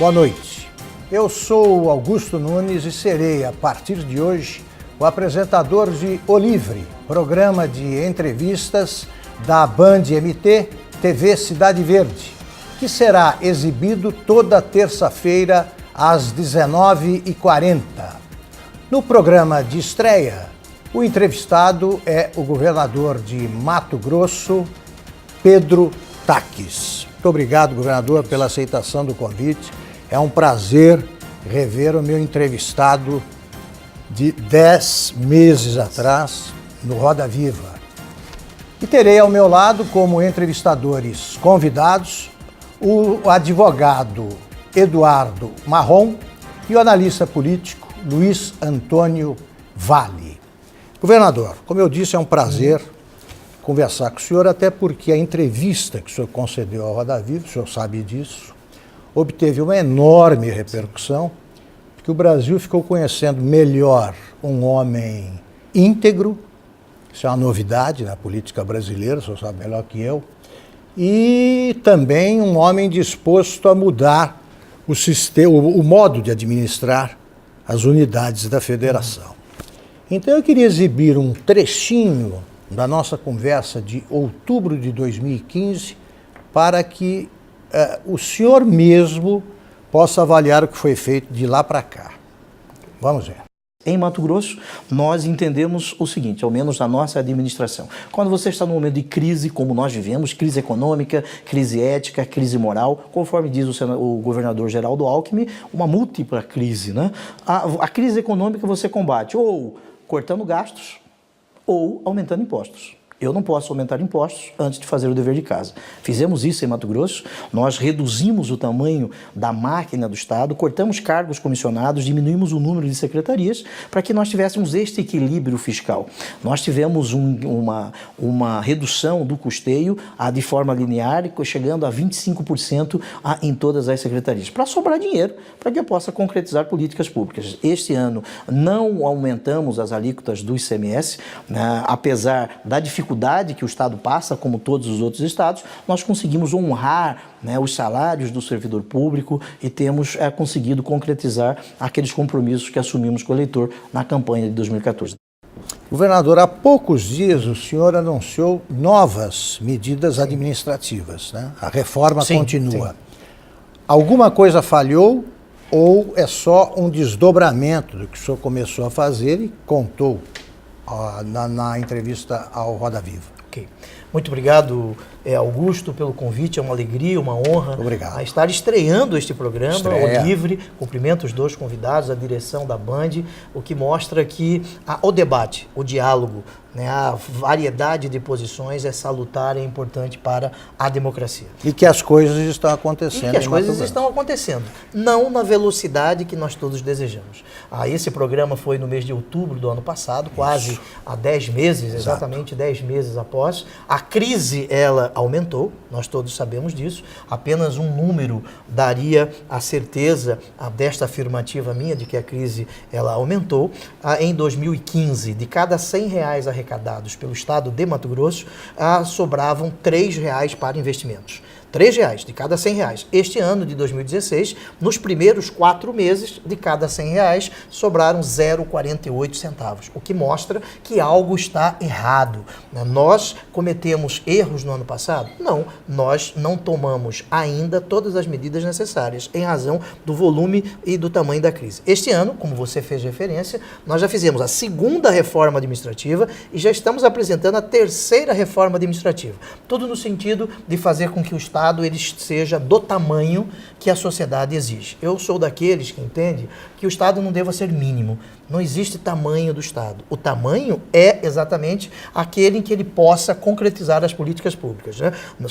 Boa noite. Eu sou Augusto Nunes e serei, a partir de hoje, o apresentador de O Livre, programa de entrevistas da Band MT, TV Cidade Verde, que será exibido toda terça-feira às 19h40. No programa de estreia, o entrevistado é o governador de Mato Grosso, Pedro Taques. Muito obrigado, governador, pela aceitação do convite. É um prazer rever o meu entrevistado de 10 meses atrás no Roda Viva. E terei ao meu lado, como entrevistadores convidados, o advogado Eduardo Marrom e o analista político Luiz Antônio Vale. Governador, como eu disse, é um prazer conversar com o senhor, até porque a entrevista que o senhor concedeu ao Roda Viva, o senhor sabe disso, obteve uma enorme repercussão, porque o Brasil ficou conhecendo melhor um homem íntegro, isso é uma novidade na política brasileira, o senhor sabe melhor que eu, e também um homem disposto a mudar o sistema, o modo de administrar as unidades da federação. Então eu queria exibir um trechinho da nossa conversa de outubro de 2015 para que o senhor mesmo possa avaliar o que foi feito de lá para cá. Vamos ver. Em Mato Grosso, nós entendemos o seguinte, ao menos na nossa administração. Quando você está num momento de crise, como nós vivemos, crise econômica, crise ética, crise moral, conforme diz o governador Geraldo Alckmin, uma múltipla crise, né? A crise econômica você combate ou cortando gastos ou aumentando impostos. Eu não posso aumentar impostos antes de fazer o dever de casa. Fizemos isso em Mato Grosso, nós reduzimos o tamanho da máquina do Estado, cortamos cargos comissionados, diminuímos o número de secretarias para que nós tivéssemos este equilíbrio fiscal. Nós tivemos uma redução do custeio de forma linear, chegando a 25% em todas as secretarias, para sobrar dinheiro, para que eu possa concretizar políticas públicas. Este ano não aumentamos as alíquotas do ICMS, né, apesar da dificuldade que o Estado passa, como todos os outros estados, nós conseguimos honrar, né, os salários do servidor público e temos conseguido concretizar aqueles compromissos que assumimos com o eleitor na campanha de 2014. Governador, há poucos dias o senhor anunciou novas medidas administrativas, né? A reforma continua. Sim. Alguma coisa falhou ou é só um desdobramento do que o senhor começou a fazer e contou na entrevista ao Roda Viva? Ok. Muito obrigado, Augusto, pelo convite. É uma alegria, uma honra a estar estreando este programa, O Livre. Cumprimento os dois convidados, a direção da Band, o que mostra que o debate, o diálogo, né, a variedade de posições é salutar e importante para a democracia. E que as coisas estão acontecendo. E que as coisas estão acontecendo, não na velocidade que nós todos desejamos. Esse programa foi no mês de outubro do ano passado, quase há 10 meses, exatamente 10 meses após. A crise, ela aumentou, nós todos sabemos disso. Apenas um número daria a certeza desta afirmativa minha de que a crise, ela aumentou. Em 2015, de cada R$100 arrecadados pelo estado de Mato Grosso, sobravam R$3 para investimentos. R$3 de cada R$100. Este ano de 2016, nos primeiros 4 meses, de cada R$100, sobraram 0,48 centavos, o que mostra que algo está errado. Nós cometemos erros no ano passado? Não, nós não tomamos ainda todas as medidas necessárias em razão do volume e do tamanho da crise. Este ano, como você fez referência, nós já fizemos a 2ª reforma administrativa e já estamos apresentando a 3ª reforma administrativa. Tudo no sentido de fazer com que o Estado ele seja do tamanho que a sociedade exige. Eu sou daqueles que entende que o Estado não deva ser mínimo. Não existe tamanho do Estado. O tamanho é exatamente aquele em que ele possa concretizar as políticas públicas, né? Não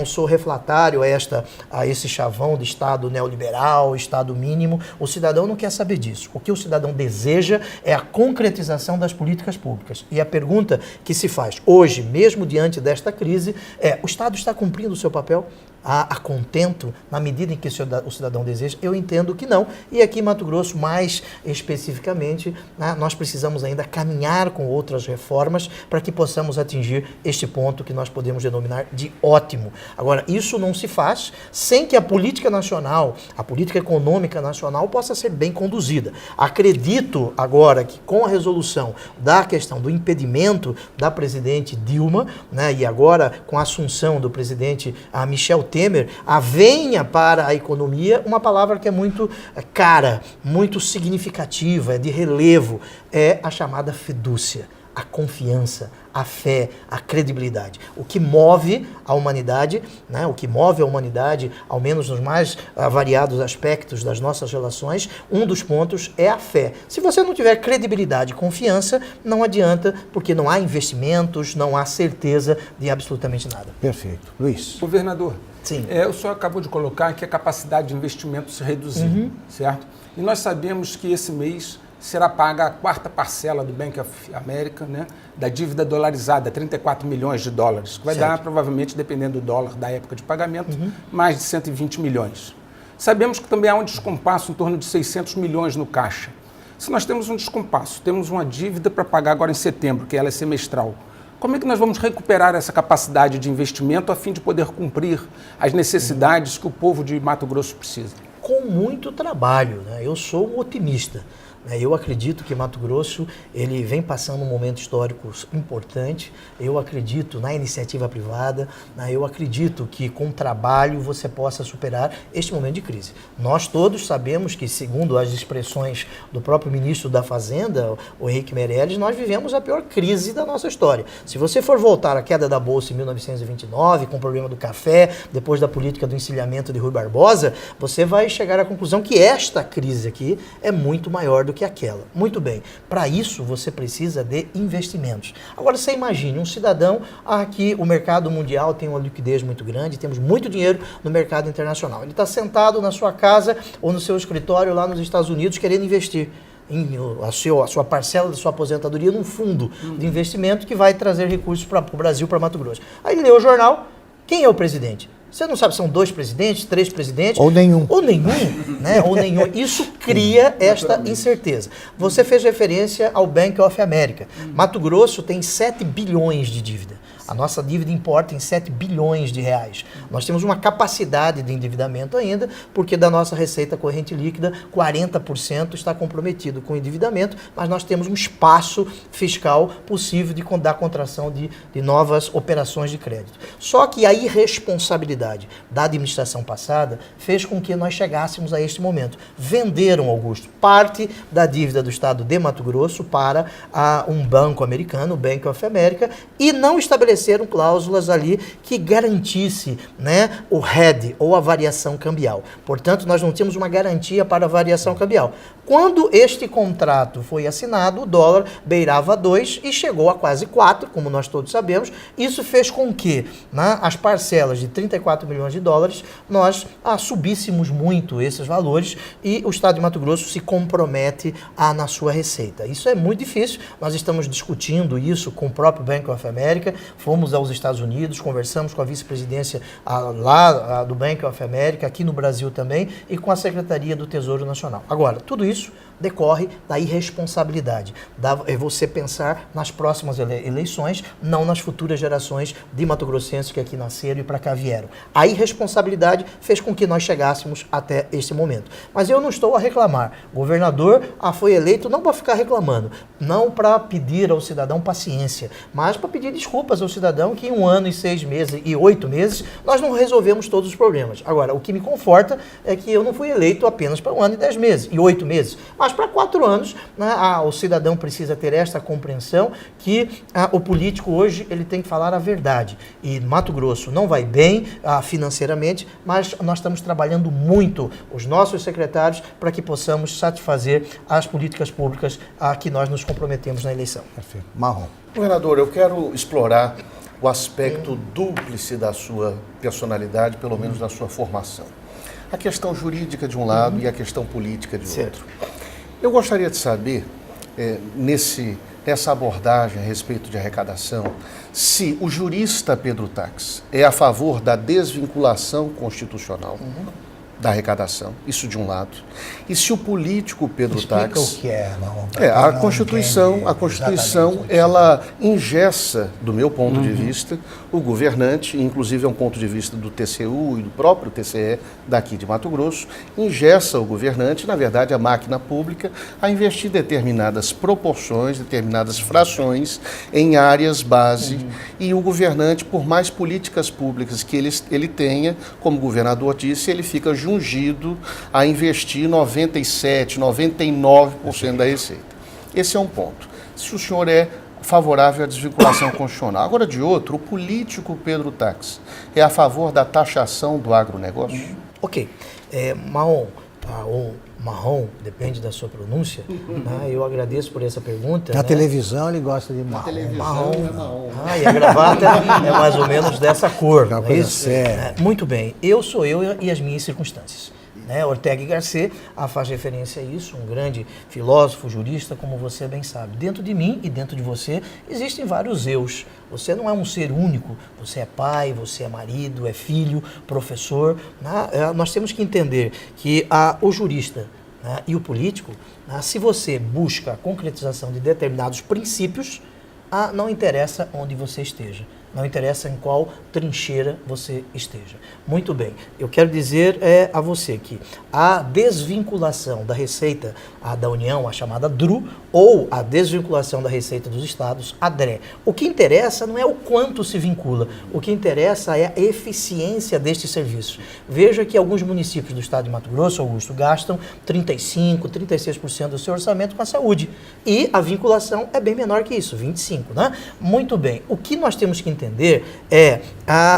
sou refratário a esse chavão de Estado neoliberal, Estado mínimo. O cidadão não quer saber disso. O que o cidadão deseja é a concretização das políticas públicas. E a pergunta que se faz hoje, mesmo diante desta crise, é: o Estado está cumprindo o seu papel? a contento na medida em que o cidadão deseja? Eu entendo que não. E aqui em Mato Grosso, mais especificamente, né, nós precisamos ainda caminhar com outras reformas para que possamos atingir este ponto que nós podemos denominar de ótimo. Agora, isso não se faz sem que a política nacional, a política econômica nacional possa ser bem conduzida. Acredito agora que com a resolução da questão do impedimento da presidente Dilma, né, e agora com a assunção do presidente Michel Temer, venha para a economia uma palavra que é muito cara, muito significativa, é de relevo, é a chamada fidúcia. A confiança, a fé, a credibilidade. O que move a humanidade, né, o que move a humanidade, ao menos nos mais variados aspectos das nossas relações, um dos pontos é a fé. Se você não tiver credibilidade e confiança, não adianta, porque não há investimentos, não há certeza de absolutamente nada. Perfeito. Luiz. Governador, sim. O senhor acabou de colocar que a capacidade de investimento se reduziu, certo? E nós sabemos que esse mês será paga a 4ª parcela do Bank of America, né, da dívida dolarizada, 34 milhões de dólares, que vai dar, provavelmente, dependendo do dólar da época de pagamento, mais de 120 milhões. Sabemos que também há um descompasso em torno de 600 milhões no caixa. Se nós temos um descompasso, temos uma dívida para pagar agora em setembro, que ela é semestral, como é que nós vamos recuperar essa capacidade de investimento a fim de poder cumprir as necessidades que o povo de Mato Grosso precisa? Com muito trabalho, né? Eu sou um otimista. Eu acredito que Mato Grosso ele vem passando um momento histórico importante. Eu acredito na iniciativa privada. Eu acredito que com trabalho você possa superar este momento de crise. Nós todos sabemos que, segundo as expressões do próprio ministro da Fazenda, o Henrique Meirelles, nós vivemos a pior crise da nossa história. Se você for voltar à queda da Bolsa em 1929, com o problema do café, depois da política do encilhamento de Rui Barbosa, você vai chegar à conclusão que esta crise aqui é muito maior do que aquela. Muito bem, para isso você precisa de investimentos. Agora você imagine um cidadão que o mercado mundial tem uma liquidez muito grande, temos muito dinheiro no mercado internacional. Ele está sentado na sua casa ou no seu escritório lá nos Estados Unidos querendo investir a sua parcela da sua aposentadoria num fundo de investimento que vai trazer recursos para o Brasil, para Mato Grosso. Aí ele lê o jornal, quem é o presidente? Você não sabe se são 2 presidentes, 3 presidentes. Ou nenhum. Ou nenhum, né? Ou nenhum. Isso cria esta incerteza. Você fez referência ao Bank of America. Mato Grosso tem 7 bilhões de dívida. A nossa dívida importa em 7 bilhões de reais. Nós temos uma capacidade de endividamento ainda, porque da nossa receita corrente líquida, 40% está comprometido com o endividamento, mas nós temos um espaço fiscal possível de dar contração de novas operações de crédito. Só que a irresponsabilidade da administração passada fez com que nós chegássemos a este momento. Venderam, Augusto, parte da dívida do estado de Mato Grosso para um banco americano, o Bank of America, e não estabeleceram cláusulas ali que garantisse, né, o hedge, ou a variação cambial. Portanto, nós não tínhamos uma garantia para a variação cambial. Quando este contrato foi assinado, o dólar beirava 2 e chegou a quase 4, como nós todos sabemos. Isso fez com que, né, as parcelas de 34 milhões de dólares, nós subíssemos muito esses valores e o estado de Mato Grosso se compromete na sua receita. Isso é muito difícil. Nós estamos discutindo isso com o próprio Bank of America. Fomos aos Estados Unidos, conversamos com a vice-presidência lá do Bank of America, aqui no Brasil também, e com a Secretaria do Tesouro Nacional. Agora, tudo isso decorre da irresponsabilidade, é você pensar nas próximas eleições, não nas futuras gerações de mato-grossenses que aqui nasceram e para cá vieram. A irresponsabilidade fez com que nós chegássemos até este momento. Mas eu não estou a reclamar. O governador foi eleito não para ficar reclamando, não para pedir ao cidadão paciência, mas para pedir desculpas ao cidadão que em 1 ano e 6 meses e 8 meses nós não resolvemos todos os problemas. Agora, o que me conforta é que eu não fui eleito apenas para 1 ano e 10 meses e 8 meses, mas para 4 anos, né, o cidadão precisa ter esta compreensão que o político hoje ele tem que falar a verdade. E Mato Grosso não vai bem financeiramente, mas nós estamos trabalhando muito, os nossos secretários, para que possamos satisfazer as políticas públicas a que nós nos comprometemos na eleição. Perfeito. Marrom. Governador, eu quero explorar o aspecto dúplice da sua personalidade, pelo menos da sua formação. A questão jurídica de um lado e a questão política de outro. Eu gostaria de saber, nesse essa abordagem a respeito de arrecadação, se o jurista Pedro Tax é a favor da desvinculação constitucional da arrecadação, isso de um lado, e se o político Pedro Tax... Explica o que é, não? A Constituição, ela engessa, do meu ponto de vista, o governante, inclusive é um ponto de vista do TCU e do próprio TCE daqui de Mato Grosso, engessa o governante, na verdade a máquina pública, a investir determinadas proporções, determinadas frações em áreas base, e o governante, por mais políticas públicas que ele tenha, como o governador disse, ele fica jungido a investir 97%, 99% da receita. Esse é um ponto. Se o senhor é favorável à desvinculação constitucional. Agora, de outro, o político Pedro Tax é a favor da taxação do agronegócio? Ok. Marrom, ou Marrom, depende da sua pronúncia, né? Eu agradeço por essa pergunta. Na né? televisão ele gosta de marrom. Marrom. E a gravata é mais ou menos dessa cor. Uma não é coisa isso? séria. Muito bem. Eu sou eu e as minhas circunstâncias. Ortega y Gasset faz referência a isso, um grande filósofo, jurista, como você bem sabe. Dentro de mim e dentro de você existem vários eus. Você não é um ser único, você é pai, você é marido, é filho, professor. Nós temos que entender que o jurista e o político, se você busca a concretização de determinados princípios, não interessa onde você esteja. Não interessa em qual trincheira você esteja. Muito bem, eu quero dizer a você que a desvinculação da receita da União, a chamada DRU, ou a desvinculação da receita dos estados, a DRE. O que interessa não é o quanto se vincula, o que interessa é a eficiência deste serviço. Veja que alguns municípios do estado de Mato Grosso, Augusto, gastam 35%, 36% do seu orçamento com a saúde. E a vinculação é bem menor que isso, 25%. Né? Muito bem, o que nós temos que entender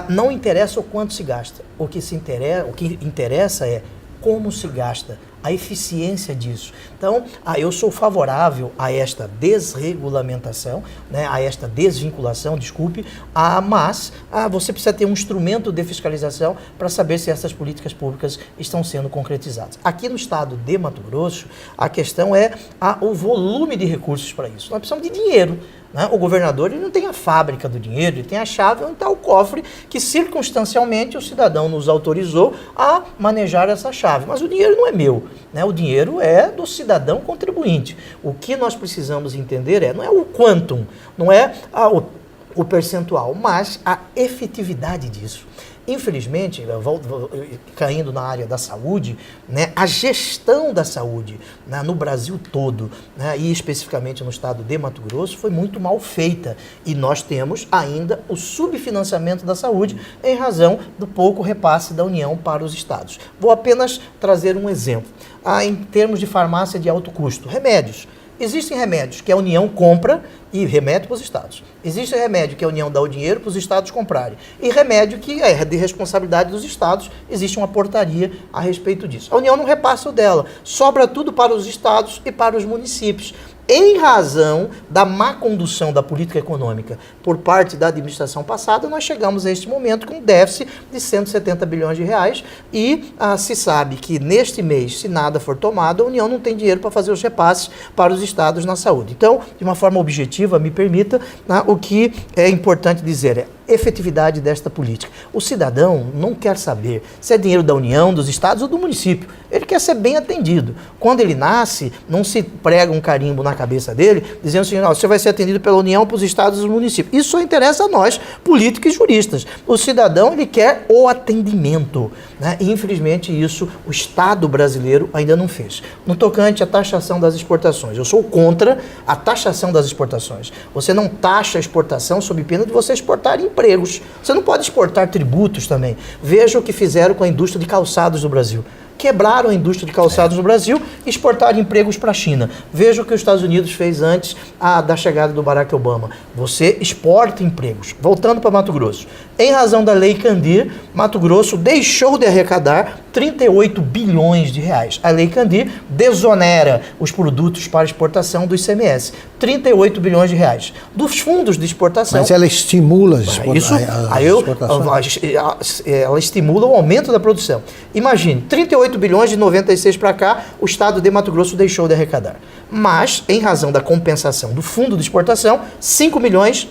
não interessa o quanto se gasta, o que interessa é como se gasta, a eficiência disso. Então, eu sou favorável a esta desregulamentação, a esta desvinculação, desculpe, mas você precisa ter um instrumento de fiscalização para saber se essas políticas públicas estão sendo concretizadas. Aqui no estado de Mato Grosso, a questão é o volume de recursos para isso. Nós precisamos de dinheiro. O governador ele não tem a fábrica do dinheiro, ele tem a chave onde está o cofre que circunstancialmente o cidadão nos autorizou a manejar essa chave. Mas o dinheiro não é meu, o dinheiro é do cidadão contribuinte. O que nós precisamos entender não é o quantum, não é o percentual, mas a efetividade disso. Infelizmente, caindo na área da saúde, a gestão da saúde no Brasil todo, e especificamente no estado de Mato Grosso, foi muito mal feita. E nós temos ainda o subfinanciamento da saúde em razão do pouco repasse da União para os estados. Vou apenas trazer um exemplo. Em termos de farmácia de alto custo, remédios. Existem remédios que a União compra e remete para os estados. Existe remédio que a União dá o dinheiro para os estados comprarem. E remédio que é de responsabilidade dos estados, existe uma portaria a respeito disso. A União não repassa o dela, sobra tudo para os estados e para os municípios. Em razão da má condução da política econômica por parte da administração passada, nós chegamos a este momento com um déficit de 170 bilhões de reais e se sabe que neste mês, se nada for tomado, a União não tem dinheiro para fazer os repasses para os estados na saúde. Então, de uma forma objetiva, me permita, o que é importante dizer é efetividade desta política. O cidadão não quer saber se é dinheiro da União, dos estados ou do município. Ele quer ser bem atendido. Quando ele nasce, não se prega um carimbo na cabeça dele, dizendo assim, não, você vai ser atendido pela União, para os estados e os municípios. Isso só interessa a nós, políticos e juristas. O cidadão, ele quer o atendimento. E, infelizmente, isso o Estado brasileiro ainda não fez. No tocante à taxação das exportações, eu sou contra a taxação das exportações. Você não taxa a exportação sob pena de você exportar empregos. Você não pode exportar tributos também. Veja o que fizeram com a indústria de calçados do Brasil. Quebraram a indústria de calçados no Brasil e exportaram empregos para a China. Veja o que os Estados Unidos fez antes da chegada do Barack Obama. Você exporta empregos. Voltando para Mato Grosso. Em razão da Lei Candir, Mato Grosso deixou de arrecadar 38 bilhões de reais. A Lei Candir desonera os produtos para exportação do ICMS. 38 bilhões de reais. Dos fundos de exportação... Mas ela estimula as exportações? Ela estimula o aumento da produção. Imagine, 38 38 bilhões de 96 para cá, o estado de Mato Grosso deixou de arrecadar. Mas, em razão da compensação do fundo de exportação, 5 bilhões,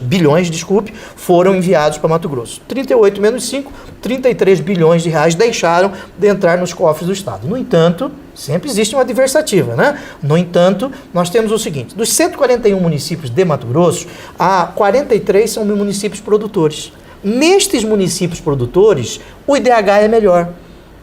foram enviados para Mato Grosso. 38 menos 5, 33 bilhões de reais deixaram de entrar nos cofres do estado. No entanto, sempre existe uma adversativa, né? No entanto, nós temos o seguinte, dos 141 municípios de Mato Grosso, 43 são municípios produtores. Nestes municípios produtores, o IDH é melhor.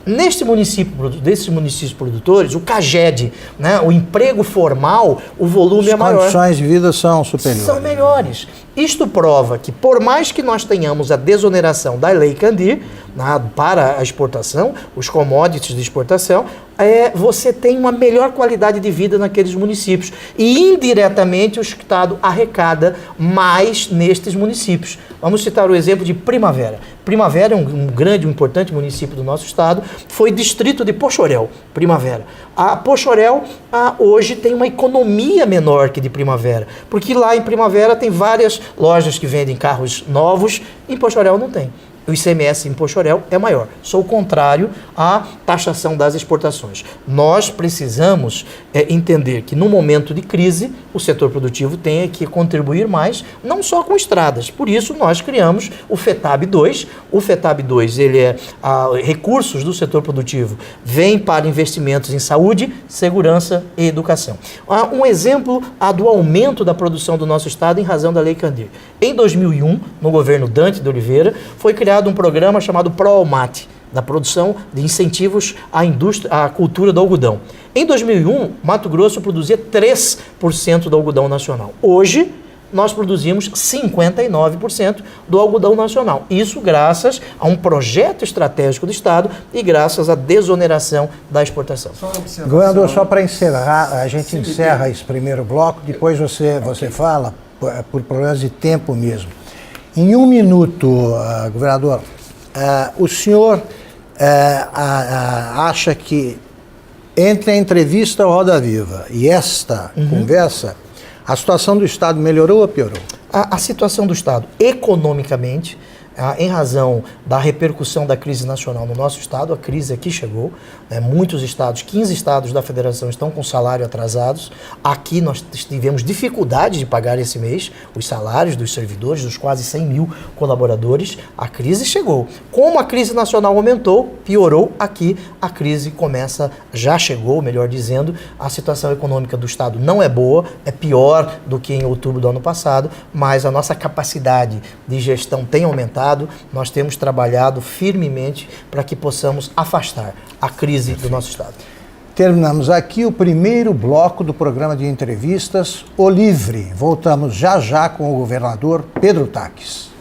Desses municípios produtores, o CAGED, né, o emprego formal, o volume é maior. As condições de vida são superiores. São melhores. Isto prova que, por mais que nós tenhamos a desoneração da Lei Candir, para a exportação, os commodities de exportação, você tem uma melhor qualidade de vida naqueles municípios. E, indiretamente, o Estado arrecada mais nestes municípios. Vamos citar o exemplo de Primavera. Primavera é um grande, um importante município do nosso estado, foi distrito de Poxoréu, Primavera. A Poxoréu hoje tem uma economia menor que de Primavera, porque lá em Primavera tem várias lojas que vendem carros novos, em Poxoréu não tem. O ICMS em Poxoréu é maior. Sou contrário à taxação das exportações. Nós precisamos entender que no momento de crise, o setor produtivo tem que contribuir mais, não só com estradas. Por isso, nós criamos o FETAB 2. O FETAB 2, ele recursos do setor produtivo vêm para investimentos em saúde, segurança e educação. Um exemplo do aumento da produção do nosso estado em razão da Lei Candir. Em 2001, no governo Dante de Oliveira, foi criado um programa chamado ProAlmat, da produção de incentivos à cultura do algodão. Em 2001, Mato Grosso produzia 3% do algodão nacional. Hoje, nós produzimos 59% do algodão nacional. Isso graças a um projeto estratégico do Estado e graças à desoneração da exportação. Governador, só para encerrar, a gente encerra esse primeiro bloco, depois você fala, por problemas de tempo mesmo. Em um minuto, governador, o senhor acha que entre a entrevista ao Roda Viva e esta conversa, a situação do Estado melhorou ou piorou? A situação do Estado, economicamente, em razão da repercussão da crise nacional no nosso estado, a crise aqui chegou, muitos estados, 15 estados da federação estão com salário atrasados. Aqui nós tivemos dificuldade de pagar esse mês os salários dos servidores, dos quase 100 mil colaboradores. A crise chegou. Como a crise nacional aumentou, piorou, aqui a crise já chegou, melhor dizendo, a situação econômica do estado não é boa, é pior do que em outubro do ano passado, mas a nossa capacidade de gestão tem aumentado. Nós temos trabalhado firmemente para que possamos afastar a crise do nosso estado. Terminamos aqui o primeiro bloco do programa de entrevistas O Livre. Voltamos já com o governador Pedro Taques.